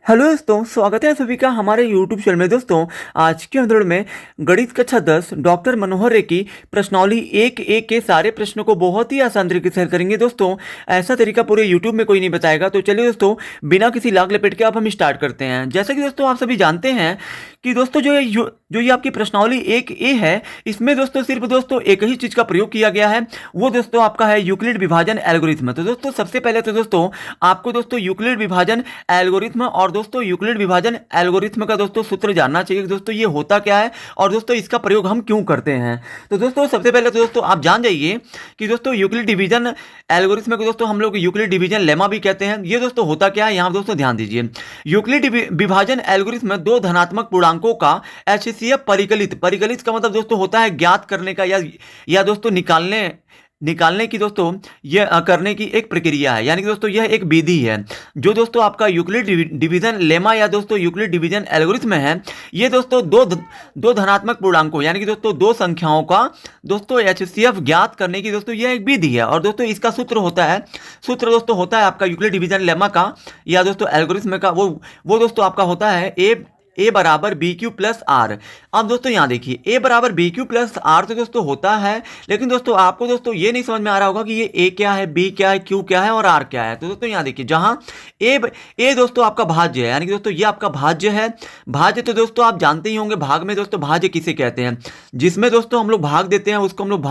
Hello दोस्तों, स्वागत है सभी का हमारे यूट्यूब चैनल में। दोस्तों आज के अंदर में गणित कक्षा 10 डॉक्टर मनोहर रे की प्रश्नावली एक एक के सारे प्रश्नों को बहुत ही आसान तरीके से हल करेंगे। दोस्तों ऐसा तरीका पूरे यूट्यूब में कोई नहीं बताएगा। तो चलिए दोस्तों, बिना किसी लाग लपेट के अब हम स्टार्ट करते हैं। जैसा कि दोस्तों आप सभी जानते हैं कि दोस्तों जो ये आपकी प्रश्नावली एक ए है, इसमें दोस्तों सिर्फ दोस्तों एक ही चीज़ का प्रयोग किया गया है, वो दोस्तों आपका है यूक्लिड विभाजन एल्गोरिथ्म। तो दोस्तों सबसे पहले तो दोस्तों आपको दोस्तों यूक्लिड विभाजन एल्गोरिथ्म और दोस्तों यूक्लिड विभाजन एल्गोरिथ्म का दोस्तों सूत्र जानना चाहिए कि दोस्तों ये होता क्या है और दोस्तों इसका प्रयोग हम क्यों करते हैं। तो दोस्तों सबसे पहले तो दोस्तों आप जान जाइए कि दोस्तों यूक्लिड डिवीजन एल्गोरिथ्म को दोस्तों हम लोग यूक्लिड डिवीजन लेमा भी कहते हैं। ये दोस्तों होता क्या है, यहाँ दोस्तों ध्यान दीजिए। यूक्लिड विभाजन एल्गोरिथ्म में दो धनात्मक पूर्णांकों का एचसीएफ परिकलित परिकलित का मतलब दोस्तों होता है ज्ञात करने का या दोस्तों निकालने की दोस्तों यह करने की एक प्रक्रिया है। यानी कि दोस्तों यह एक विधि है जो दोस्तों आपका यूक्लिड डिवीजन लेमा या दोस्तों यूक्लिड डिवीजन एल्गोरिथम है। ये दोस्तों दो धनात्मक पूर्णांकों यानी कि दोस्तों दो संख्याओं का दोस्तों एचसीएफ ज्ञात करने की दोस्तों यह एक विधि है। और दोस्तों इसका सूत्र दोस्तों होता है आपका यूक्लिड डिवीजन लेमा का या दोस्तों एल्गोरिथम का वो दोस्तों आपका होता है ए बराबर बी क्यू प्लस आर। अब दोस्तों यहाँ देखिए ए बराबर बी क्यू प्लस आर तो दोस्तों होता है, लेकिन दोस्तों आपको दोस्तों ये नहीं समझ में आ रहा होगा कि ये ए क्या है, बी क्या है, क्यू क्या है और आर क्या है। तो दोस्तों यहाँ देखिए, जहाँ ए दोस्तों आपका भाज्य है, यानी कि दोस्तों ये आपका भाज्य है। भाज्य तो दोस्तों आप जानते ही होंगे, भाग में दोस्तों भाज्य किसे कहते हैं, जिसमें दोस्तों हम लोग भाग देते हैं उसको हम लोग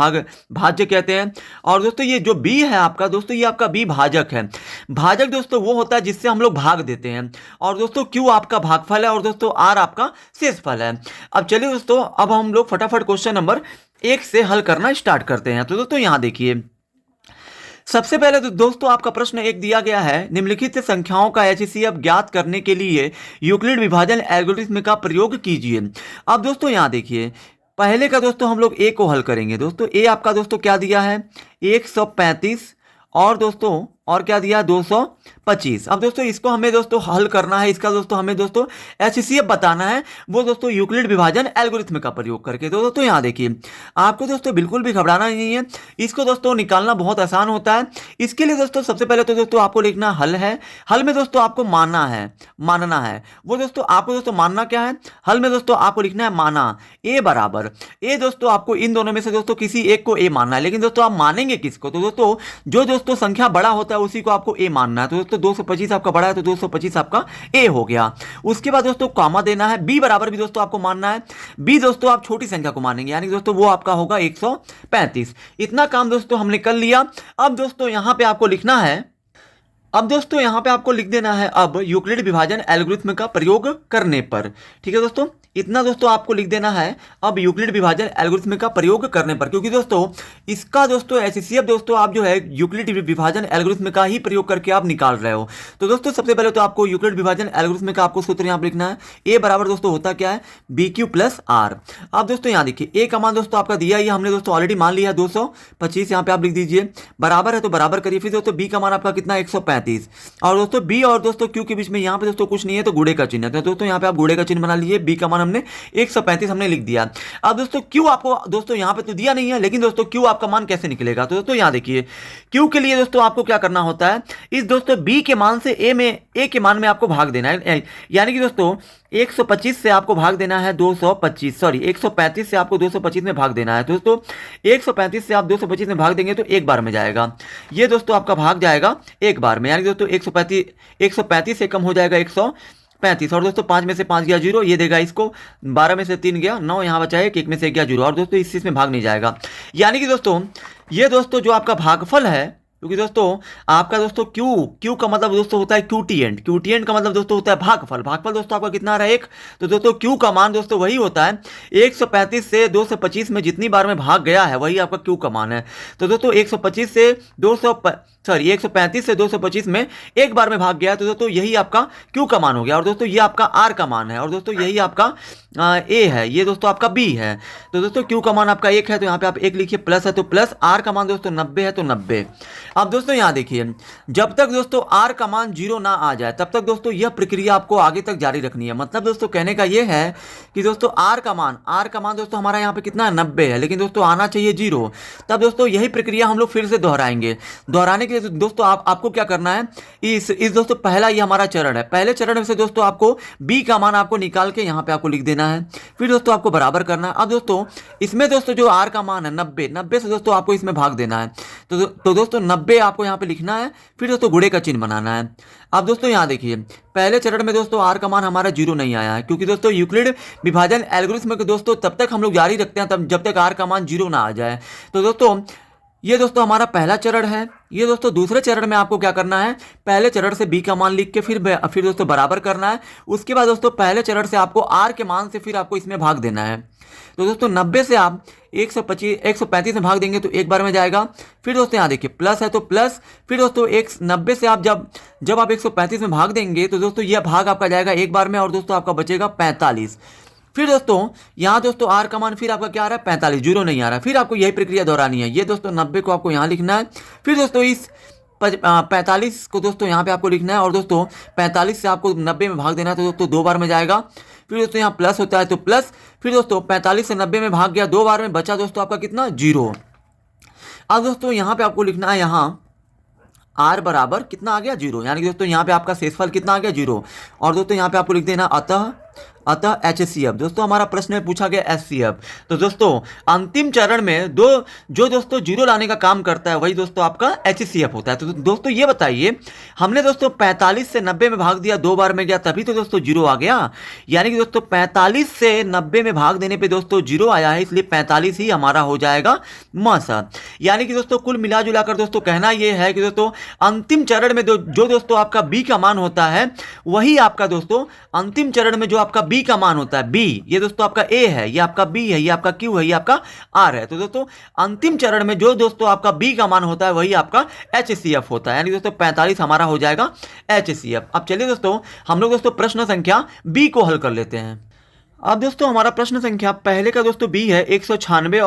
भाज्य कहते हैं। और दोस्तों ये जो बी है आपका दोस्तों ये आपका बी भाजक है। भाजक दोस्तों वो होता है जिससे हम लोग भाग देते हैं। और दोस्तों क्यू आपका भागफल है और दोस्तों आर आपका शेषफल है। अब चलिए दोस्तों, अब हम लोग फटाफट क्वेश्चन नंबर 1 से हल करना स्टार्ट करते हैं। तो दोस्तों यहां देखिए, सबसे पहले तो दोस्तों आपका प्रश्न एक दिया गया है, निम्नलिखित संख्याओं का एचसीएफ ज्ञात करने के लिए यूक्लिड विभाजन एल्गोरिथ्म का प्रयोग कीजिए। अब दोस्तों यहां देखिए, पहले का दोस्तों हम लोग ए को हल करेंगे। दोस्तों ए आपका दोस्तों क्या दिया है, 135 और दोस्तों और क्या दिया 225। अब दोस्तों इसको हमें दोस्तों हल करना है, इसका दोस्तों हमें दोस्तों एचसीएफ बताना है, वो दोस्तों यूक्लिड विभाजन एल्गोरिथम का प्रयोग करके। तो दोस्तों यहाँ देखिए, आपको दोस्तों बिल्कुल भी घबराना नहीं है, इसको दोस्तों निकालना बहुत आसान होता है। इसके लिए दोस्तों सबसे पहले तो दोस्तों आपको लिखना हल है। हल में दोस्तों आपको मानना है वो दोस्तों आपको दोस्तों मानना क्या है, हल में दोस्तों आपको लिखना है माना ए बराबर ए। दोस्तों आपको इन दोनों में से दोस्तों किसी एक को ए मानना है, लेकिन दोस्तों आप मानेंगे किसको, तो दोस्तों जो दोस्तों संख्या बड़ा होता है उसी को आपको ए मानना है। तो दोस्तों 225 आपका बड़ा है तो 225 आपका ए हो गया। उसके बाद दोस्तों कॉमा देना है, बी बराबर भी दोस्तों आपको मानना है। बी दोस्तों आप छोटी संख्या को मानेंगे, यानी दोस्तों वो आपका होगा 135। इतना काम दोस्तों हमने कर लिया। अब दोस्तों यहां पे आपको लिखना है, अब दोस्तों यहां पे आपको लिख देना है अब यूक्लिड विभाजन एल्गोरिथम का प्रयोग करने पर। ठीक है दोस्तों, इतना दोस्तों आपको लिख देना है अब यूक्लिड विभाजन एल्गोरिथम का प्रयोग करने पर, क्योंकि दोस्तों इसका दोस्तों एचसीएफ दोस्तों आप जो है यूक्लिड विभाजन एल्गोरिथम का ही प्रयोग करके आप निकाल रहे हो। तो दोस्तों सबसे पहले तो आपको यूक्लिड विभाजन एल्गोरिथम का आपको सूत्र यहाँ पर लिखना है, ए बराबर दोस्तों होता क्या है, बी क्यू प्लस आर। अब दोस्तों यहाँ देखिए, ए का मान दोस्तों आपका दिया ही हमने दोस्तों ऑलरेडी मान लिया 225, यहाँ पे आप लिख दीजिए, बराबर है तो बराबर करिए। फिर दोस्तों बी का मान आपका कितना 135, और दोस्तों बी और दोस्तों क्यू के बीच में यहाँ पे दोस्तों कुछ नहीं है तो गुणे का चिन्ह है। तो दोस्तों यहाँ पे आप गुणे का चिन्ह बना लीजिए, बी का मान हमने 135 हमने लिख दिया। अब दोस्तों क्यू आपको दोस्तों यहां पे तो दिया नहीं है, लेकिन दोस्तों क्यू आपका मान कैसे निकलेगा, तो दोस्तों यहां देखिए, क्यू के लिए दोस्तों आपको क्या करना होता है, इस दोस्तों बी के मान से ए के मान में आपको भाग देना है। यानी कि दोस्तों 125 से आपको भाग देना है 225, सॉरी 135 से आपको 225 में भाग देना है। तो दोस्तों 135 से आप 225 में भाग देंगे तो एक बार में जाएगा, ये दोस्तों आपका भाग जाएगा एक बार में। यानी दोस्तों 135 से कम हो जाएगा 135, और दोस्तों 5 में से 5 गया 0, ये देगा इसको, 12 में से 3 गया 9, यहाँ बचा है 1 में से 1 गया 0, और दोस्तों इस में भाग नहीं जाएगा। यानी कि दोस्तों ये दोस्तों जो आपका भागफल है, क्योंकि दोस्तों आपका दोस्तों क्यू का मतलब दोस्तों होता है क्यूटीएंट का मतलब दोस्तों होता है भागफल दोस्तों आपका कितना आ रहा है 1। तो दोस्तों क्यू का मान दोस्तों वही होता है, 135 से 225 में जितनी बार में भाग गया है वही आपका क्यू का मान है। तो दोस्तों 135 से 225 में एक बार में भाग गया, तो दोस्तों यही आपका क्यू का मान हो गया, और दोस्तों ये आपका आर का मान है, और दोस्तों यही आपका ए है, ये दोस्तों आपका बी है। तो दोस्तों क्यू का मान आपका 1 है, तो यहाँ पे आप 1 लिखिए, प्लस है तो प्लस, आर का मान दोस्तों 90 है तो 90। अब दोस्तों यहाँ देखिए, जब तक दोस्तों आर का मान 0 ना आ जाए तब तक दोस्तों यह प्रक्रिया आपको आगे तक जारी रखनी है। मतलब दोस्तों कहने का ये है कि दोस्तों आर का मान दोस्तों हमारा यहाँ पे कितना है, 90 है, लेकिन दोस्तों आना चाहिए 0। तब दोस्तों यही प्रक्रिया हम लोग फिर से दोहराएंगे। दोहराने के लिए दोस्तों आपको क्या करना है, इस दोस्तों पहला ये हमारा चरण है, पहले चरण में से दोस्तों आपको बी का मान आपको निकाल के यहाँ पे आपको लिख देना है, फिर दोस्तों आपको बराबर करना है। अब दोस्तों इसमें दोस्तों जो आर का मान है 90 से दोस्तों आपको इसमें भाग देना है। तो दोस्तों 90 आपको यहाँ पे लिखना है, फिर दोस्तों गुणे का चिन्ह बनाना है। अब दोस्तों यहाँ देखिए, पहले चरण में दोस्तों आर का मान हमारा 0 नहीं आया है, क्योंकि दोस्तों यूक्लिड विभाजन एल्गोरिथ्म के दोस्तों तब तक हम लोग जारी रखते हैं तब जब तक आर का मान 0 ना आ जाए। तो दोस्तों ये दोस्तों हमारा पहला चरण है। ये दोस्तों दूसरे चरण में आपको क्या करना है, पहले चरण से बी का मान लिख के फिर दोस्तों बराबर करना है। उसके बाद दोस्तों पहले चरण से आपको आर के मान से फिर आपको इसमें भाग देना है। तो दोस्तों 90 से आप 135 में भाग देंगे तो एक बार में जाएगा। फिर दोस्तों यहाँ देखिए प्लस है तो प्लस, फिर दोस्तों 90 से आप जब आप 135 में भाग देंगे तो दोस्तों यह भाग आपका जाएगा एक बार में, और दोस्तों आपका बचेगा 45। फिर दोस्तों यहाँ दोस्तों आर का मान फिर आपका क्या आ रहा है, 45, 0 नहीं आ रहा है। फिर आपको यही प्रक्रिया दोहरानी है। ये दोस्तों 90 को आपको यहाँ लिखना है, फिर दोस्तों इस 45 को दोस्तों यहाँ पे आपको लिखना है, और दोस्तों 45 से आपको 90 में भाग देना है, तो दोस्तों 2 बार में जाएगा। फिर दोस्तों यहाँ प्लस होता है तो प्लस, फिर दोस्तों 45 से 90 में भाग गया, 2 बार में बचा दोस्तों आपका कितना, 0। अब दोस्तों यहाँ पे आपको लिखना है, यहाँ आर बराबर कितना आ गया, 0, यानी कि दोस्तों यहाँ पे आपका शेषफल कितना आ गया, 0। और दोस्तों यहाँ पे आपको लिख देना अतः HCF। दोस्तों हमारा प्रश्न में पूछा गया SCF। तो दोस्तों अंतिम चरण में जो दोस्तों 0 लाने का काम करता है वही दोस्तों आपका HCF होता है। तो दोस्तों ये बताइए, हमने दोस्तों 45 से 90 में भाग दिया, 2 बार में गया, तभी तो दोस्तों 0 आ गया। यानी कि दोस्तों 45 से 90 में भाग देने पे दोस्तों 0 आया है, इसलिए 45 ही हमारा हो जाएगा मासा। यानी कि दोस्तों कुल मिला जुला कर दोस्तों कहना यह है कि दोस्तों अंतिम चरण में जो दोस्तों आपका बी का मान होता है वही आपका दोस्तों अंतिम चरण में जो आपका बी का मान होता है, बी, ये दोस्तों आपका ए है, ये आपका बी है, ये आपका क्यू है, ये आपका आर है। तो दोस्तों अंतिम चरण में जो दोस्तों आपका बी का मान होता है वही आपका HCF होता है, यानी दोस्तों 45 हमारा हो जाएगा HCF। अब चलिए दोस्तों हम लोग दोस्तों प्रश्न संख्या बी को हल कर लेते हैं। अब दोस्तों हमारा प्रश्न संख्या पहले का दोस्तों बी है 196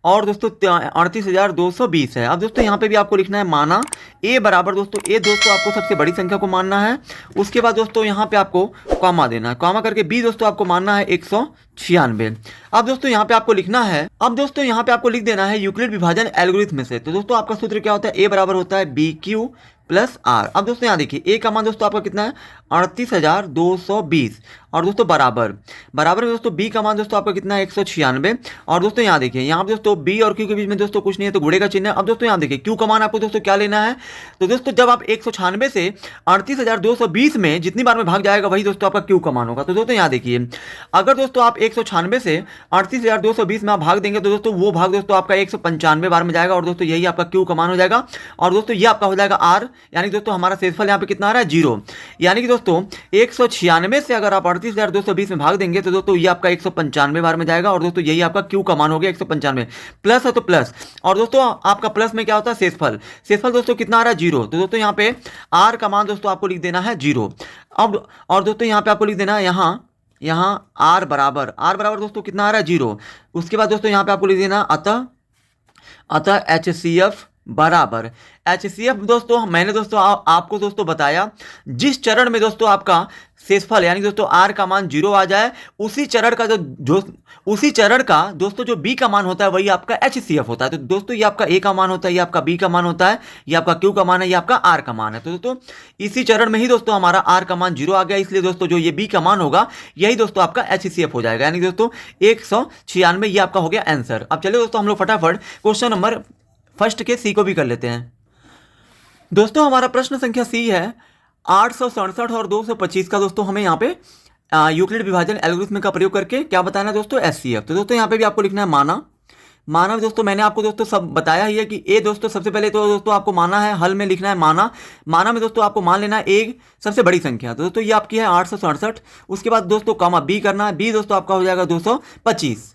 और दोस्तों 38,220 है। अब दोस्तों यहाँ पे भी आपको लिखना है माना ए बराबर दोस्तों आपको सबसे बड़ी संख्या को मानना है। उसके बाद दोस्तों यहाँ पे आपको कॉमा देना है, कॉमा करके बी दोस्तों आपको मानना है 196। अब दोस्तों यहाँ पे आपको लिखना है, अब दोस्तों यहाँ पे आपको लिख देना है यूक्लिड विभाजन एल्गोरिथ्म से। तो दोस्तों आपका सूत्र क्या होता है, ए बराबर होता है BQ प्लस आर। अब दोस्तों यहाँ देखिए ए का मान दोस्तों आपका कितना है 38,220, और दोस्तों बराबर में दोस्तों बी का मान दोस्तों आपका कितना है 196। और दोस्तों यहाँ देखिए, यहाँ पे दोस्तों बी और क्यू के बीच में दोस्तों कुछ नहीं है तो गुणे का चिन्ह है। अब दोस्तों यहाँ देखिए क्यू का मान आपको दोस्तों क्या लेना है, तो दोस्तों जब आप 196 से 38,220 में जितनी बार में भाग जाएगा वही दोस्तों आपका क्यू का मान होगा। तो दोस्तों यहाँ देखिए, अगर दोस्तों आप 196 से 38,220 में आप भाग देंगे तो दोस्तों वो भाग दोस्तों आपका 195 बार में जाएगा, और दोस्तों यही आपका क्यू का मान हो जाएगा। और दोस्तों ये आपका हो जाएगा आर, यानी दोस्तों हमारा शेषफल यहाँ पे कितना आ रहा है, 0। यानी कि दोस्तों 196 से अगर आप 38,220 में भाग देंगे तो दोस्तों ये आपका 195 बार में जाएगा, और दोस्तों यही आपका क्यू का मान हो गया 195। प्लस है तो प्लस, और दोस्तों आपका प्लस में क्या होता है, शेषफल दोस्तों कितना आ रहा है, 0। तो दोस्तों यहाँ पे आर का मान दोस्तों आपको लिख देना है 0। अब और दोस्तों यहाँ पे आपको लिख देना है यहाँ आर बराबर दोस्तों कितना आ रहा है, 0। उसके बाद दोस्तों यहाँ पे आपको लिख देना अतः HCF बराबर HCF। दोस्तों मैंने दोस्तों आपको दोस्तों बताया, जिस चरण में दोस्तों आपका शेषफल यानी दोस्तों आर का मान 0 आ जाए, उसी चरण का दोस्तों जो बी का मान होता है वही आपका HCF होता है। तो दोस्तों ये आपका ए का मान होता है, ये आपका बी का मान होता है, ये आपका क्यू का मान है, ये आपका आर का मान है। तो दोस्तों इसी चरण में ही दोस्तों हमारा आर का मान 0 आ गया, इसलिए दोस्तों जो ये बी का मान होगा यही दोस्तों आपका HCF हो जाएगा, यानी दोस्तों 196 ये आपका हो गया आंसर। अब चलिए दोस्तों हम लोग फटाफट क्वेश्चन नंबर फर्स्ट के सी को भी कर लेते हैं। दोस्तों हमारा प्रश्न संख्या सी है 867 और 225 का दोस्तों हमें यहाँ पे यूक्लिड विभाजन एल्गोरिथम का प्रयोग करके क्या बताना है दोस्तों, SCF। तो दोस्तों यहाँ पे भी आपको लिखना है माना दोस्तों मैंने आपको दोस्तों सब बताया ही है कि ए दोस्तों सबसे पहले तो दोस्तों आपको माना है, हल में लिखना है माना में दोस्तों आपको मान लेना है एक सबसे बड़ी संख्या। तो दोस्तों ये आपकी है 867। उसके बाद दोस्तों कॉमा बी करना है, बी दोस्तों आपका हो जाएगा 225।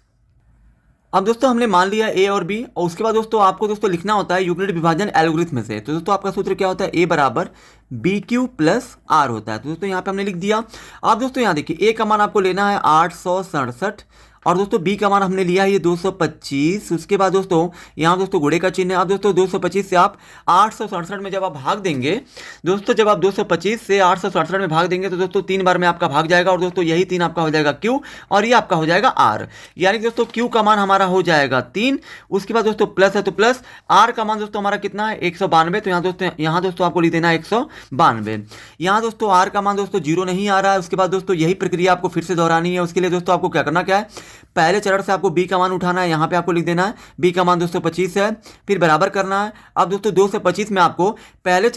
अब दोस्तों हमने मान लिया ए और बी, और उसके बाद दोस्तों आपको दोस्तों लिखना होता है यूक्लिड विभाजन एल्गोरिथम से। तो दोस्तों आपका सूत्र क्या होता है, ए बराबर बी क्यू प्लस आर होता है। तो दोस्तों यहाँ पे हमने लिख दिया। अब दोस्तों यहाँ देखिए ए का मान आपको लेना है 867, और दोस्तों बी का मान हमने लिया है ये 225। उसके बाद दोस्तों यहाँ दोस्तों गुणे का चिन्ह है। अब दोस्तों 225 से आप 867 में जब आप भाग देंगे दोस्तों, जब आप 225 से 867 में भाग देंगे तो दोस्तों 3 बार में आपका भाग जाएगा, और दोस्तों यही 3 आपका हो जाएगा क्यू, और ये आपका हो जाएगा आर। यानी दोस्तों क्यू का मान हमारा हो जाएगा 3। उसके बाद दोस्तों प्लस है तो प्लस, आर का मान दोस्तों हमारा कितना है 192। तो यहाँ दोस्तों आपको लिख देना है 192। यहाँ दोस्तों आर का मान दोस्तों 0 नहीं आ रहा है। उसके बाद दोस्तों यही प्रक्रिया आपको फिर से दोहरानी है। उसके लिए दोस्तों आपको क्या करना क्या है, पहले चरण से आपको बी का मान उठाना है, यहाँ पे आपको लिख देना है बी का मान दोस्तों 25 है, फिर बराबर करना है। अब दोस्तों 2 से 25 में आपको पहले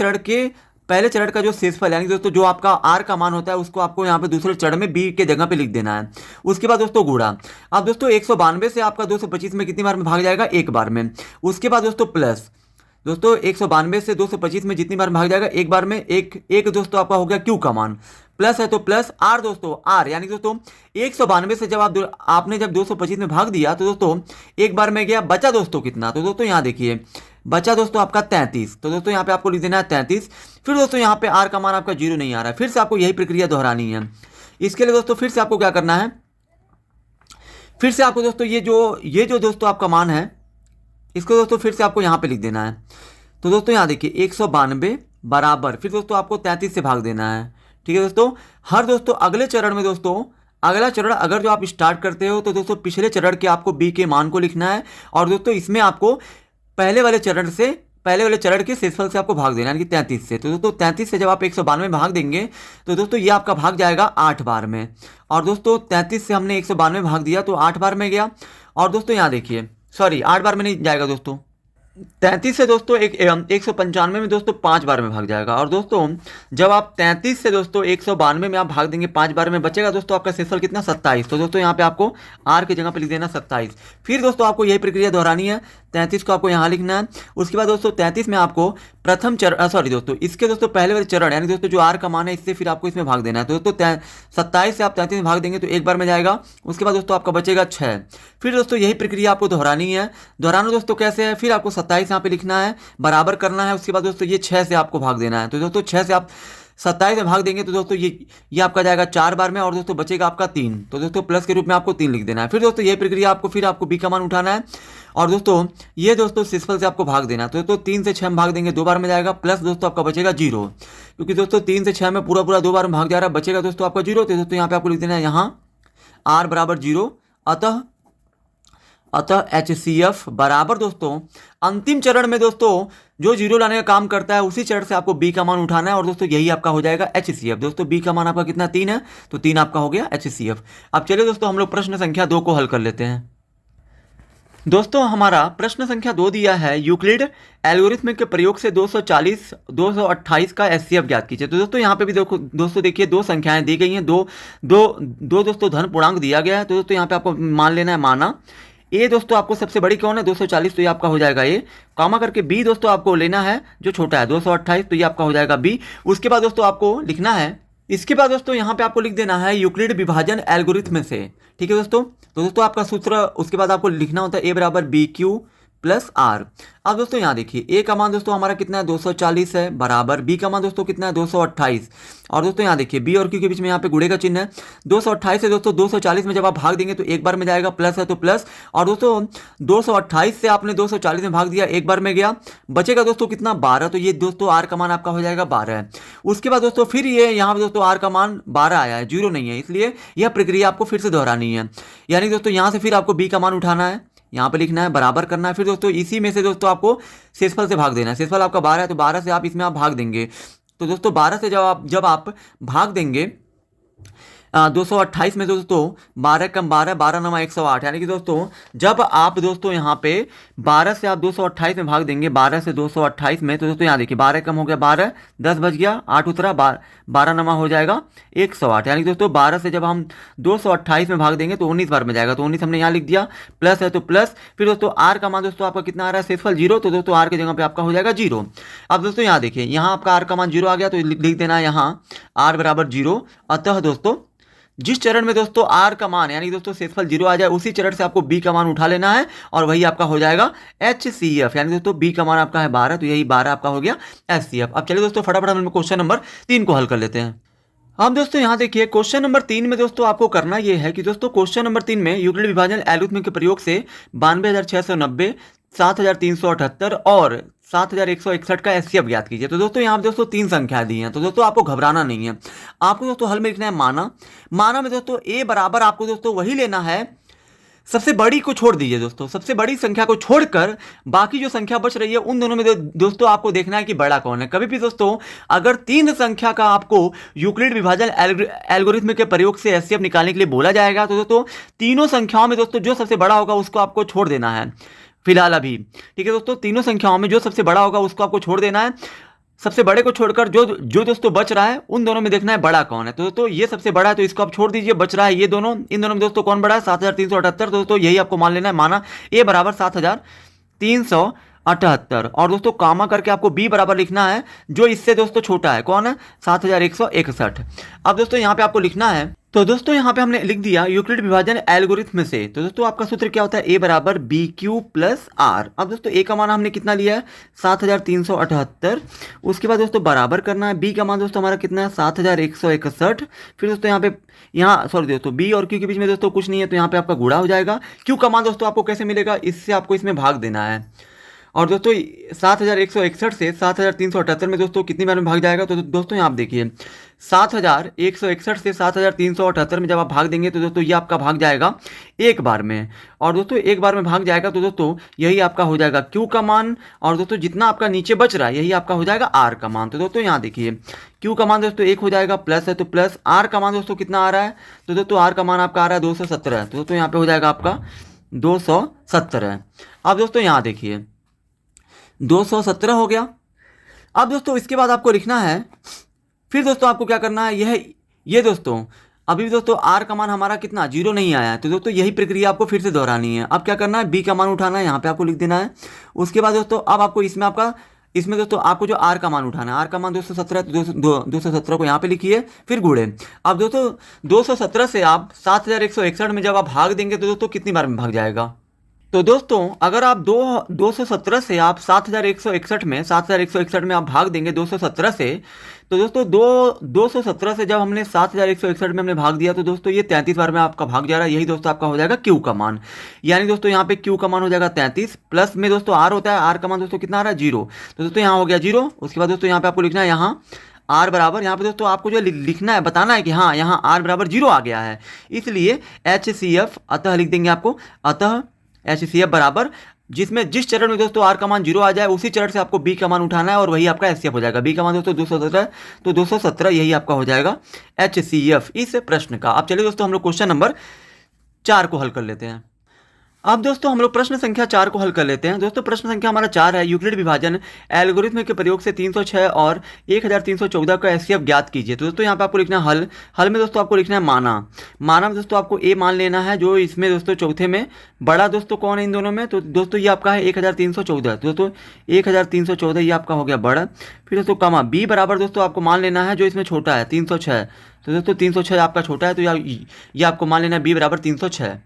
चरण का जो शेषफल यानी दोस्तों जो आपका आर का मान होता है उसको आपको यहाँ पे दूसरे चरण में बी के जगह पे लिख देना है। उसके बाद दोस्तों गुणा। अब दोस्तों 192 से आपका 225 में कितनी बार में भाग जाएगा, एक बार में। उसके बाद दोस्तों प्लस, दोस्तों 192 से 225 में जितनी बार भाग जाएगा एक बार में, एक दोस्तों आपका हो गया क्यू का मान, प्लस है तो प्लस आर दोस्तों आर, यानी दोस्तों 192 से जब आपने जब 225 में भाग दिया तो दोस्तों एक बार में गया, बचा दोस्तों कितना, तो दोस्तों यहाँ देखिए बचा दोस्तों आपका 33। तो दोस्तों यहाँ पे आपको लिख देना है 33। फिर दोस्तों यहाँ पे आर का मान आपका 0 नहीं आ रहा है, फिर से आपको यही प्रक्रिया दोहरानी है। इसके लिए दोस्तों फिर से आपको क्या करना है, फिर से आपको दोस्तों ये जो दोस्तों आपका मान है इसको दोस्तों फिर से आपको यहाँ पे लिख देना है। तो दोस्तों यहाँ देखिए 192 बराबर, फिर दोस्तों आपको 33 से भाग देना है। ठीक है दोस्तों, हर दोस्तों अगले चरण में दोस्तों अगला चरण अगर जो आप स्टार्ट करते हो तो दोस्तों पिछले चरण के आपको बी के मान को लिखना है, और दोस्तों इसमें आपको पहले वाले चरण के शेषफल से आपको भाग देना है, यानी कि 33 से। तो दोस्तों 33 से जब आप 192 में भाग देंगे तो दोस्तों ये आपका भाग जाएगा 8 बार में, और दोस्तों 33 से हमने 192 में भाग दिया तो 8 बार में गया। और दोस्तों यहाँ देखिए, सॉरी 8 बार में नहीं जाएगा दोस्तों, 33 से दोस्तों 195 में दोस्तों 5 बार में भाग जाएगा। और दोस्तों जब आप 33 से दोस्तों 192 में आप भाग देंगे 5 बार में, बचेगा दोस्तों आपका शेषफल कितना 27। तो दोस्तों यहाँ पे आपको आर की जगह पे लिख देना 27। फिर दोस्तों आपको यही प्रक्रिया दोहरानी है, 33 को आपको यहाँ लिखना है। उसके बाद दोस्तों 33 में आपको प्रथम चरण सॉरी दोस्तों इसके दोस्तों पहले वाले चरण यानी दोस्तों जो आर का मान है इससे फिर आपको इसमें भाग देना है। तो दोस्तों 27 से आप 33 में भाग देंगे तो एक बार में जाएगा। उसके बाद दोस्तों आपका बचेगा 6। फिर दोस्तों यही प्रक्रिया आपको दोहरानी है। दोहराना दोस्तों कैसे है, फिर आपको 27 यहाँ पे लिखना है, बराबर करना है। उसके बाद दोस्तों ये 6 से आपको भाग देना है। तो दोस्तों 6 से आप 27 में भाग देंगे तो दोस्तों ये आपका जाएगा 4 बार में, और दोस्तों बचेगा आपका 3। तो दोस्तों प्लस के रूप में आपको 3 लिख देना है। फिर दोस्तों यही प्रक्रिया आपको बी का मान उठाना है, और दोस्तों ये दोस्तों शेषफल से आपको भाग देना है। तो दोस्तों 3 से 6 में भाग देंगे 2 बार में जाएगा, प्लस दोस्तों आपका बचेगा 0, क्योंकि दोस्तों 3 से 6 में पूरा 2 बार में भाग जा रहा है, बचेगा दोस्तों आपका 0। तो दोस्तों यहाँ पे आपको लिख देना है यहाँ आर बराबर 0, अतः HCF बराबर दोस्तों अंतिम चरण में दोस्तों जो 0 लाने का काम करता है उसी चरण से आपको बी का मान उठाना है, और दोस्तों यही आपका हो जाएगा HCF। दोस्तों बी का मान आपका कितना 3 है, तो 3 आपका हो गया HCF। अब चलिए दोस्तों हम लोग प्रश्न संख्या 2 को हल कर लेते हैं। दोस्तों हमारा प्रश्न संख्या 2 दिया है, यूक्लिड एल्गोरिथम के प्रयोग से 228 का HCF ज्ञात कीजिए। तो दोस्तों यहाँ पे भी दोस्तों देखिए 2 संख्याएं दी गई हैं, दो दोस्तों धन पूर्णांक दिया गया है। तो दोस्तों यहाँ पे आपको मान लेना है माना ए दोस्तों आपको सबसे बड़ी कौन है 240, तो ये आपका हो जाएगा ए, कामा करके बी दोस्तों आपको लेना है जो छोटा है 228, तो ये आपका हो जाएगा बी। उसके बाद दोस्तों आपको लिखना है, इसके बाद दोस्तों यहाँ पे आपको लिख देना है यूक्लिड विभाजन एल्गोरिथम से। ठीक है दोस्तों, तो दोस्तों आपका सूत्र उसके बाद आपको लिखना होता है ए बराबर बी क्यू प्लस आर। अब दोस्तों यहाँ देखिए ए का मान दोस्तों हमारा कितना है 240 है, बराबर बी का मान दोस्तों कितना है 228, और दोस्तों यहाँ देखिए बी और क्यू के बीच में यहाँ पे गुणे का चिन्ह है। 228 से दोस्तों 240 में जब आप भाग देंगे तो एक बार में जाएगा, प्लस है तो प्लस, और दोस्तों 228 से आपने 240 में भाग दिया, एक बार में गया, बचेगा दोस्तों कितना 12। तो ये दोस्तों आर का मान आपका हो जाएगा 12। उसके बाद दोस्तों फिर ये यहाँ पे दोस्तों आर का मान 12 आया है, 0 नहीं है, इसलिए यह प्रक्रिया आपको फिर से दोहरानी है। यानी दोस्तों यहाँ से फिर आपको बी का मान उठाना है, यहाँ पे लिखना है, बराबर करना है। फिर दोस्तों इसी में से दोस्तों आपको शेषफल से भाग देना है। शेषफल आपका 12 है, तो 12 से आप इसमें आप भाग देंगे। तो दोस्तों 12 से जब आप भाग देंगे 228 में दोस्तों 12 कम 12, 12 9 108, यानी कि दोस्तों जब आप दोस्तों यहाँ पे 12 से आप 228 में भाग देंगे, 12 से 228 में, तो दोस्तों यहाँ देखिए 12 कम हो गया 12, 10 बच गया, 8 उतरा, 12 नमा हो जाएगा 108, यानी कि दोस्तों 12 से जब हम 228 में भाग देंगे तो 19 बार में जाएगा। तो 19 हमने यहाँ लिख दिया, प्लस है तो प्लस। फिर दोस्तों आर का मान दोस्तों आपका कितना आ रहा है शेषफल 0, तो दोस्तों आर की जगह पे आपका हो जाएगा 0। अब दोस्तों यहाँ देखिए यहाँ आपका आर का मान 0 आ गया, तो लिख देना है यहाँ आर बराबर 0, अतः दोस्तों जिस चरण में दोस्तों आर का मान यानी दोस्तों शेषफल 0 आ जाए उसी चरण से आपको बी का मान उठा लेना है और वही आपका हो जाएगा HCF, यानी दोस्तों बी का मान आपका है 12, तो यही 12 आपका हो गया HCF। अब चलिए दोस्तों फटाफट हम क्वेश्चन नंबर 3 को हल कर लेते हैं। अब दोस्तों यहाँ देखिए क्वेश्चन नंबर 3 में दोस्तों आपको करना ये है कि दोस्तों क्वेश्चन नंबर 3 में यूक्लिड विभाजन एल्गोरिथम के प्रयोग से 92,690, 7,378 और 7,161 का एचसीएफ ज्ञात कीजिए। तो दोस्तों यहाँ पे दोस्तों 3 संख्या दी हैं, तो दोस्तों आपको घबराना नहीं है। आपको दोस्तों हल में लिखना है माना में दोस्तों ए बराबर आपको दोस्तों वही लेना है, सबसे बड़ी को छोड़ दीजिए दोस्तों, सबसे बड़ी संख्या को छोड़कर बाकी जो संख्या बच रही है उन दोनों में दोस्तों आपको देखना है कि बड़ा कौन है। कभी भी दोस्तों अगर 3 संख्या का आपको यूक्लिड विभाजन एल्गोरिथम के प्रयोग से एचसीएफ निकालने के लिए बोला जाएगा तो दोस्तों तीनों संख्याओं में दोस्तों जो सबसे बड़ा होगा उसको आपको छोड़ देना है फिलहाल अभी। ठीक है दोस्तों, तीनों संख्याओं में जो सबसे बड़ा होगा उसको आपको छोड़ देना है, सबसे बड़े को छोड़कर जो जो दोस्तों बच रहा है उन दोनों में देखना है बड़ा कौन है। तो दोस्तों ये सबसे बड़ा है तो इसको आप छोड़ दीजिए, बच रहा है ये दोनों, इन दोनों में दोस्तों कौन बड़ा है 7,378। दोस्तों यही आपको मान लेना है, माना ए बराबर 7,378 और दोस्तों कामा करके आपको बी बराबर लिखना है जो इससे दोस्तों छोटा है, कौन है 7,161। अब दोस्तों यहाँ पे आपको लिखना है, तो दोस्तों यहाँ पे हमने लिख दिया यूक्लिड विभाजन एल्गोरिथम से। तो दोस्तों आपका सूत्र क्या होता है, ए बराबर बी क्यू प्लस आर। अब दोस्तों ए का मान हमने कितना लिया है 7,378, उसके बाद दोस्तों बराबर करना है, बी का मान दोस्तों हमारा कितना है 7,161। फिर दोस्तों यहाँ सॉरी दोस्तों बी और क्यू के बीच में दोस्तों कुछ नहीं है तो यहाँ पे आपका गुणा हो जाएगा। क्यू का मान दोस्तों आपको कैसे मिलेगा, इससे आपको इसमें भाग देना है। और दोस्तों 7,161 से 7,378 में दोस्तों कितनी बार में भाग जाएगा, तो दोस्तों यहाँ आप देखिए 7,161 से 7,378 में जब आप भाग देंगे तो दोस्तों ये आपका भाग जाएगा एक बार में, और दोस्तों एक बार में भाग जाएगा तो दोस्तों यही आपका हो जाएगा क्यू का मान, और दोस्तों जितना आपका नीचे बच रहा है यही आपका हो जाएगा आर का मान। तो दोस्तों यहाँ देखिए क्यू का मान दोस्तों 1 हो जाएगा, प्लस है तो प्लस, आर का मान दोस्तों कितना आ रहा है, तो दोस्तों आर का मान आपका आ रहा है 217, तो दोस्तों यहाँ पे हो जाएगा आपका 217। अब दोस्तों यहाँ देखिए 217 हो गया। अब दोस्तों इसके बाद आपको लिखना है, फिर दोस्तों आपको क्या करना है, ये दोस्तों अभी भी दोस्तों आर का मान हमारा कितना 0 नहीं आया है, तो दोस्तों यही प्रक्रिया आपको फिर से दोहरानी है। अब क्या करना है, बी का मान उठाना है, यहाँ पे आपको लिख देना है। उसके बाद दोस्तों अब आपको इसमें दोस्तों आपको जो आर का मान उठाना है, आर का मान 217, तो 217 को यहाँ पे लिखिए, फिर गुणे। अब दोस्तों 217 से आप 7,161 में जब आप भाग देंगे तो दोस्तों कितनी बार में भाग जाएगा, तो दोस्तों अगर आप 217 से आप 7,161 में आप भाग देंगे 217 से, तो दोस्तों 217 से जब हमने 7,161 में हमने भाग दिया तो दोस्तों ये 33 बार में आपका भाग जा रहा है, यही दोस्तों आपका हो जाएगा क्यू का मान। यानी दोस्तों यहाँ पे क्यू का मान हो जाएगा 33, प्लस में दोस्तों आर होता है, आर का मान दोस्तों कितना आ रहा है 0, तो दोस्तों यहाँ हो गया 0। उसके बाद दोस्तों यहाँ पे आपको लिखना है यहाँ आर बराबर, यहाँ पे दोस्तों आपको जो लिखना है बताना है कि हाँ यहाँ आर बराबर 0 आ गया है, इसलिए HCF अतः लिख देंगे आपको, अतः HCF बराबर जिस चरण में दोस्तों आर का मान 0 आ जाए उसी चरण से आपको बी का मान उठाना है और वही आपका HCF हो जाएगा। बी का मान दोस्तों 217, तो 217 यही आपका हो जाएगा HCF इस प्रश्न का। अब चलिए दोस्तों हम लोग क्वेश्चन नंबर 4 को हल कर लेते हैं। अब दोस्तों हम लोग प्रश्न संख्या 4 को हल कर लेते हैं। दोस्तों प्रश्न संख्या हमारा 4 है, यूक्लिड विभाजन एल्गोरिथम के प्रयोग से 306 और 1,314 का एचसीएफ ज्ञात कीजिए। तो दोस्तों यहाँ पे आपको लिखना है हल में दोस्तों आपको लिखना है माना में दोस्तों आपको ए मान लेना है जो इसमें दोस्तों चौथे में बड़ा दोस्तों कौन है इन दोनों में, तो दोस्तों ये आपका है 1,314, तो दोस्तों 1,314 ये आपका हो गया बड़ा। फिर दोस्तों कामा बी बराबर दोस्तों आपको मान लेना है जो इसमें छोटा है 306, तो दोस्तों 306 आपका छोटा है, तो ये आपको मान लेना है बी बराबर 306।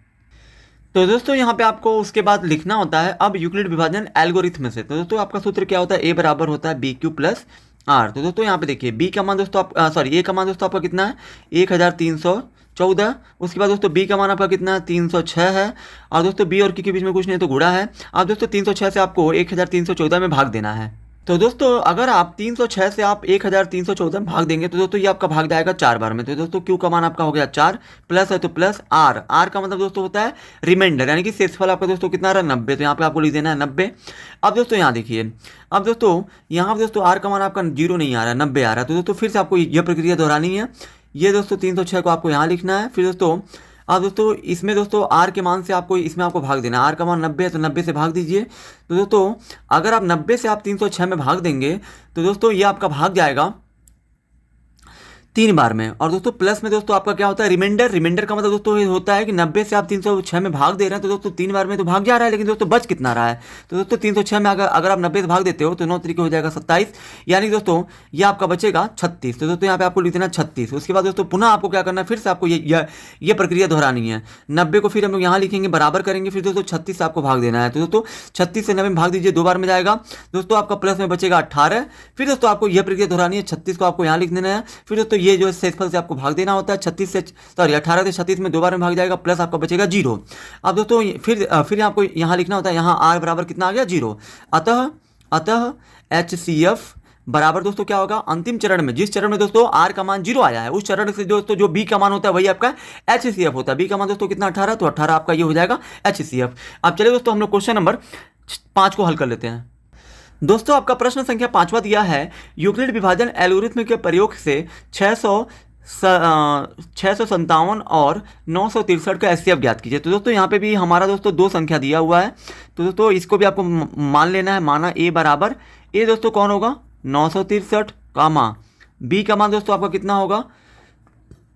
तो दोस्तों यहाँ पे आपको उसके बाद लिखना होता है अब यूक्लिड विभाजन एल्गोरिथम से। तो दोस्तों आपका सूत्र क्या होता है, ए बराबर होता है बी क्यू प्लस आर। तो दोस्तों यहाँ पे देखिए बी का मान दोस्तों ए का मान दोस्तों आपका कितना है 1,314। उसके बाद दोस्तों बी का मान आपका कितना है 306 है, और दोस्तों बी और क्यू के बीच में कुछ नहीं तो गुणा है। अब दोस्तों 306 से आपको 1,314 में भाग देना है। तो दोस्तों अगर आप 306 से आप 1,314 में भाग देंगे तो दोस्तों ये आपका भाग जाएगा 4 बार में। तो दोस्तों क्यू का मान आपका हो गया 4, प्लस है तो प्लस आर का मतलब दोस्तों होता है रिमाइंडर, यानी कि शेषफल आपका दोस्तों कितना आ रहा है 90, तो यहाँ पे आपको लिख देना है 90। अब दोस्तों यहाँ देखिए, अब दोस्तों यहाँ पर दोस्तों आर का मान आपका 0 नहीं आ रहा है 90 आ रहा है, तो दोस्तों फिर से आपको यह प्रक्रिया दोहरानी है। ये दोस्तों 306 को आपको यहाँ लिखना है। फिर दोस्तों अब दोस्तों इसमें दोस्तों आर के मान से आपको इसमें आपको भाग देना है, आर का मान 90 है तो 90 से भाग दीजिए। तो दोस्तों अगर आप 90 से आप 306 में भाग देंगे तो दोस्तों ये आपका भाग जाएगा 3 बार में। और दोस्तों प्लस में दोस्तों आपका क्या होता है, रिमाइंडर। रिमाइंडर का मतलब दोस्तों ये होता है कि 90 से आप 306 में भाग दे रहे हैं तो दोस्तों 3 बार में तो भाग जा रहा है, लेकिन दोस्तों बच कितना रहा है। तो दोस्तों 306 में अगर आप 90 से भाग देते हो तो 9 तरीके हो जाएगा 27, यानी दोस्तों ये आपका बचेगा 36। तो दोस्तों यहाँ पे आपको लिख देना 36। उसके बाद दोस्तों पुनः आपको क्या करना है, फिर से आपको ये प्रक्रिया दोहरानी है। 90 को फिर हम लोग यहाँ लिखेंगे, बराबर करेंगे, फिर दोस्तों 36 से आपको भाग देना है। तो दोस्तों 36 से 90 में भाग दीजिए, 2 बार में जाएगा। दोस्तों आपका प्लस में बचेगा 18। फिर दोस्तों आपको यह प्रक्रिया दोहरानी है, 36 को आपको यहाँ लिख देना है। फिर दोस्तों ये जो शेषफल से आपको भाग देना होता है, 18 से 36 में 2 बार में भाग जाएगा, प्लस आपका बचेगा 0। अब दोस्तों फिर आपको यहाँ लिखना होता है, यहाँ आर बराबर कितना आ गया, 0। अतः HCF बराबर दोस्तों क्या होगा, अंतिम चरण में, जिस चरण में दोस्तों आर का मान 0 आया है, उस चरण से दोस्तों जो बी का मान होता है वही आपका HCF होता है। बी का मान दोस्तों कितना, 18, तो 18 आपका ये हो जाएगा HCF। अब चलिए दोस्तों हम लोग क्वेश्चन नंबर 5 को हल कर लेते हैं। दोस्तों आपका प्रश्न संख्या 5वां दिया है, यूक्लिड विभाजन एल्गोरिथ्म के प्रयोग से 657 और 963 का HCF ज्ञात कीजिए। तो दोस्तों यहाँ पे भी हमारा दोस्तों 2 संख्या दिया हुआ है, तो दोस्तों इसको भी आपको मान लेना है। माना ए बराबर, ए दोस्तों कौन होगा, 963, कामा बी का मान दोस्तों आपका कितना होगा,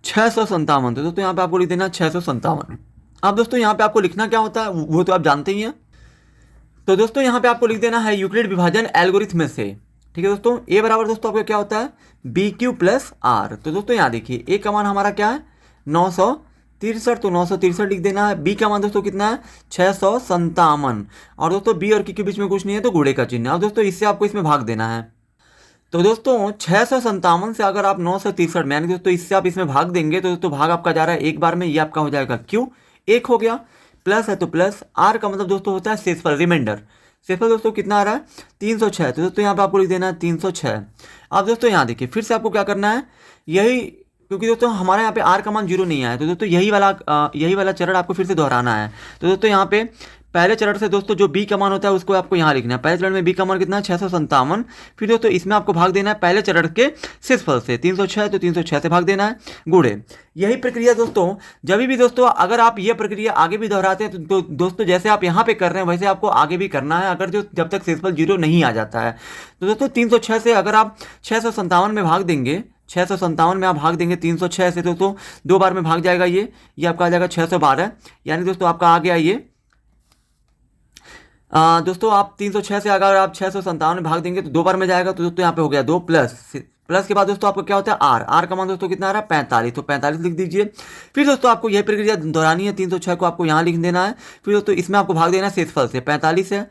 657। तो दोस्तों यहाँ पे आपको लिख देना 657। अब दोस्तों यहाँ पे आपको लिखना क्या होता है वो तो आप जानते ही हैं। तो दोस्तों यहाँ पे आपको लिख देना है यूक्लिड विभाजन एल्गोरिथ्म से, ठीक है दोस्तों। ए बराबर दोस्तों आपका क्या होता है, BQ प्लस आर। तो दोस्तों यहाँ देखिए ए का मान हमारा क्या है, 963, तो 963 लिख देना है। बी का मान दोस्तों कितना है, 657। और दोस्तों बी और क्यू के बीच में कुछ नहीं है तो गुणे का चिन्ह। और दोस्तों इससे आपको इसमें भाग देना है। तो दोस्तों 657 से अगर आप 963 में, यानी दोस्तों इससे आप इसमें भाग देंगे तो दोस्तों भाग आपका जा रहा है एक बार में, ये आपका हो जाएगा क्यू, 1 हो गया। प्लस है तो प्लस, आर का मतलब दोस्तों होता है शेषफल, रिमाइंडर। शेषफल दोस्तों कितना आ रहा है, 306। तो दोस्तों यहाँ पे आपको लिख देना है 306। अब दोस्तों यहाँ देखिए फिर से आपको क्या करना है, यही, क्योंकि दोस्तों हमारे यहाँ पे आर का मान 0 नहीं आया, तो दोस्तों यही वाला चरण आपको फिर से दोहराना है। तो दोस्तों यहाँ पे पहले चरण से दोस्तों जो बी का मान होता है उसको आपको यहाँ लिखना है। पहले चरण में बी का मान कितना है, 657। फिर दोस्तों इसमें आपको भाग देना है पहले चरण के शेषफल से, 306, तो 306 से भाग देना है, गुणे। यही प्रक्रिया दोस्तों जब भी दोस्तों अगर आप ये प्रक्रिया आगे भी दोहराते हैं तो दोस्तों जैसे आप यहाँ पे कर रहे हैं वैसे आपको आगे भी करना है, अगर जो जब तक शेषफल 0 नहीं आ जाता है। तो दोस्तों 306 से अगर आप 657 में भाग देंगे, 657 में आप भाग देंगे 306 से, दोस्तों 2 बार में भाग जाएगा, ये आपका आ जाएगा 612। यानी दोस्तों आपका आ गया ये, दोस्तों आप 306 से अगर आप 657 में भाग देंगे तो 2 बार में जाएगा, तो दोस्तों यहाँ पे हो गया 2, प्लस के बाद दोस्तों आपको क्या होता है, आर का मान दोस्तों कितना आ रहा है, 45, तो 45 लिख दीजिए। फिर दोस्तों आपको यह प्रक्रिया दोहरानी है, 306 को आपको यहाँ लिख देना है। फिर दोस्तों इसमें आपको भाग देना है शेषफल से, 45 है।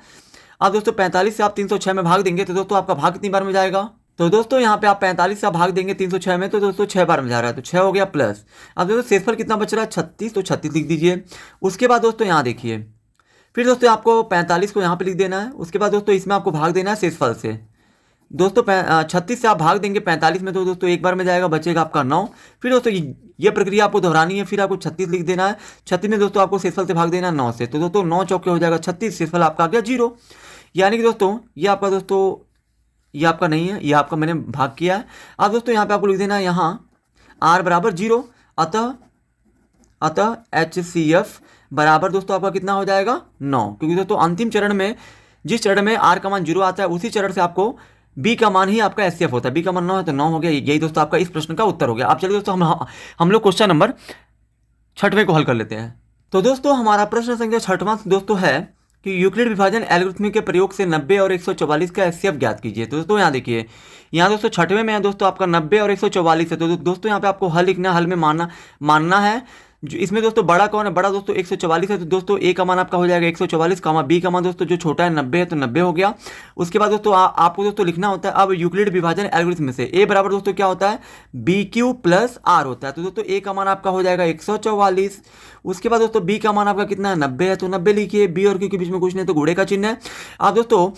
अब दोस्तों 45 से आप 306 में भाग देंगे तो दोस्तों आपका भाग कितनी बार में जाएगा, तो दोस्तों यहाँ पे आप 45 से आप भाग देंगे 306 में तो दोस्तों 6 बार में जा रहा है, तो 6 हो गया प्लस। अब दोस्तों शेषफल कितना बच रहा है, 36, तो 36 लिख दीजिए। उसके बाद दोस्तों यहाँ देखिए फिर दोस्तों आपको 45 को यहाँ पे लिख देना है। उसके बाद दोस्तों इसमें आपको भाग देना है शेषफल से। दोस्तों 36 से आप भाग देंगे 45 में तो दोस्तों एक बार में जाएगा, बचेगा आपका 9। फिर दोस्तों ये प्रक्रिया आपको दोहरानी है, फिर आपको 36 लिख देना है। 36 में दोस्तों आपको शेषफल से भाग देना है 9 से, तो दोस्तों 9 चौके हो जाएगा 36, शेषफल आपका आ गया 0। यानी कि दोस्तों ये आपका दोस्तों ये आपका नहीं है, ये आपका मैंने भाग किया है। अब दोस्तों यहाँ पे आपको लिख देना है यहाँ आर बराबर 0। अतः HCF बराबर दोस्तों आपका कितना हो जाएगा, 9। क्योंकि दोस्तों अंतिम चरण में जिस चरण में आर का मान 0 आता है उसी चरण से आपको बी का मान ही आपका HCF होता है। बी का मान 9 है तो 9 हो गया। यही दोस्तों आपका इस प्रश्न का उत्तर हो गया। अब चलिए दोस्तों हम लोग क्वेश्चन नंबर 6वें को हल कर लेते हैं। तो दोस्तों हमारा प्रश्न संख्या 6वां दोस्तों है कि यूक्लिड विभाजन एल्गोरिथ्म के प्रयोग से 90 और 144 का HCF ज्ञात कीजिए। तो दोस्तों यहाँ देखिए, यहाँ दोस्तों 6वें में है दोस्तों आपका 90 और 144 है। तो दोस्तों यहाँ पे आपको हल लिखना है, हल में मानना है जो इसमें दोस्तों बड़ा कौन है, बड़ा दोस्तों 144 है। तो दोस्तों ए का मान आपका हो जाएगा 144, कामा बी का मान दोस्तों जो छोटा है 90 है तो 90 हो गया। उसके बाद दोस्तों आपको दोस्तों लिखना होता है अब यूक्लिड विभाजन एल्गोरिथ्म से ए बराबर दोस्तों क्या होता है, BQ प्लस आर होता है। तो दोस्तों ए का मान आपका हो जाएगा 144। उसके बाद दोस्तों बी का मान आपका कितना है, 90 है तो 90 लिखिए। बी और क्यू के बीच में कुछ नहीं तो गुणे का चिन्ह है। अब दोस्तों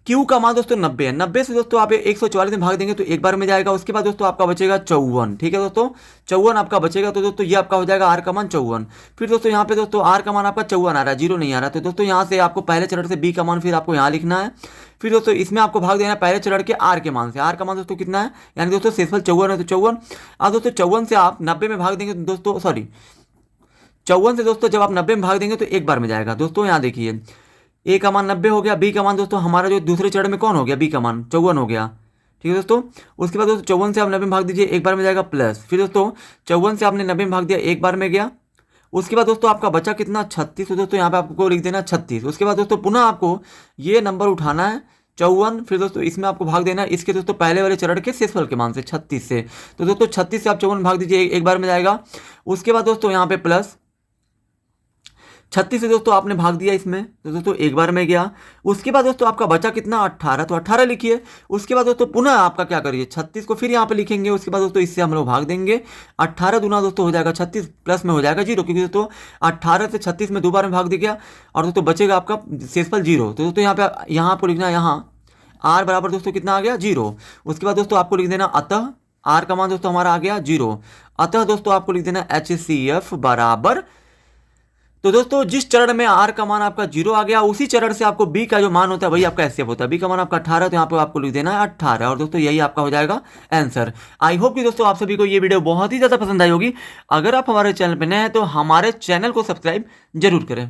क्यू का मान दोस्तों 90 है, 90 से दोस्तों आप 144 में भाग देंगे तो एक बार में जाएगा। उसके बाद दोस्तों आपका बचेगा 54, ठीक है दोस्तों 54 आपका बचेगा। तो दोस्तों ये आपका हो जाएगा आर का मान 54। फिर दोस्तों यहाँ पे दोस्तों आर का मान आपका 54 आ रहा है, 0 नहीं आ रहा। तो दोस्तों यहाँ से आपको पहले चरण से बी का मान फिर आपको यहाँ लिखना है। फिर दोस्तों इसमें आपको भाग देना है पहले चरण के आर के मान से। आर का मान दोस्तों कितना है, यानी दोस्तों शेषफल 54 है तो 54। अब दोस्तों 54 से आप 90 में भाग देंगे तो दोस्तों 54 से दोस्तों जब आप 90 में भाग देंगे तो एक बार में जाएगा। दोस्तों यहाँ देखिए ए का मान 90 हो गया, बी का मान दोस्तों हमारा जो दूसरे चरण में कौन हो गया, बी का मान 54 हो गया, ठीक है दोस्तों। उसके बाद दोस्तों 54 से आप 90 में भाग दीजिए, एक बार में जाएगा प्लस। फिर दोस्तों 54 से आपने 90 में भाग दिया, एक बार में गया। उसके बाद दोस्तों आपका बचा कितना 36। तो दोस्तों यहाँ पे आपको लिख देना 36। उसके बाद दोस्तों पुनः आपको ये नंबर उठाना है 54, फिर दोस्तों इसमें आपको भाग देना है इसके दोस्तों पहले वाले चरण के शेषफल के मान से 36 से। तो दोस्तों 36 से आप 54 भाग दीजिए, एक बार में जाएगा। उसके बाद दोस्तों यहाँ पे प्लस 36 से दोस्तों आपने भाग दिया इसमें, तो दोस्तों एक बार में गया। उसके बाद दोस्तों आपका बचा कितना 18, तो 18 लिखिए। उसके बाद दोस्तों पुनः आपका क्या करिए 36 को फिर यहाँ पे लिखेंगे। उसके बाद दोस्तों इससे हम लोग भाग देंगे, 18 दूना दोस्तों हो जाएगा 36, प्लस में हो जाएगा 0, क्योंकि दोस्तों 18 से 36 में 2 बार में भाग दे गया और दोस्तों बचेगा आपका शेषफल 0। तो दोस्तों यहाँ आपको लिखना है यहाँ आर बराबर दोस्तों कितना आ गया 0। उसके बाद दोस्तों आपको लिख देना अतः आर का मान दोस्तों हमारा आ गया 0। अतः दोस्तों आपको लिख देना HCF बराबर, तो दोस्तों जिस चरण में आर का मान आपका 0 आ गया उसी चरण से आपको बी का जो मान होता है वही आपका एचसीएफ होता है। बी का मान आपका 18, तो यहाँ पे आपको लिख देना है 18 और दोस्तों यही आपका हो जाएगा आंसर। आई होप कि दोस्तों आप सभी को ये वीडियो बहुत ही ज़्यादा पसंद आई होगी। अगर आप हमारे चैनल पर नए हैं तो हमारे चैनल को सब्सक्राइब जरूर करें।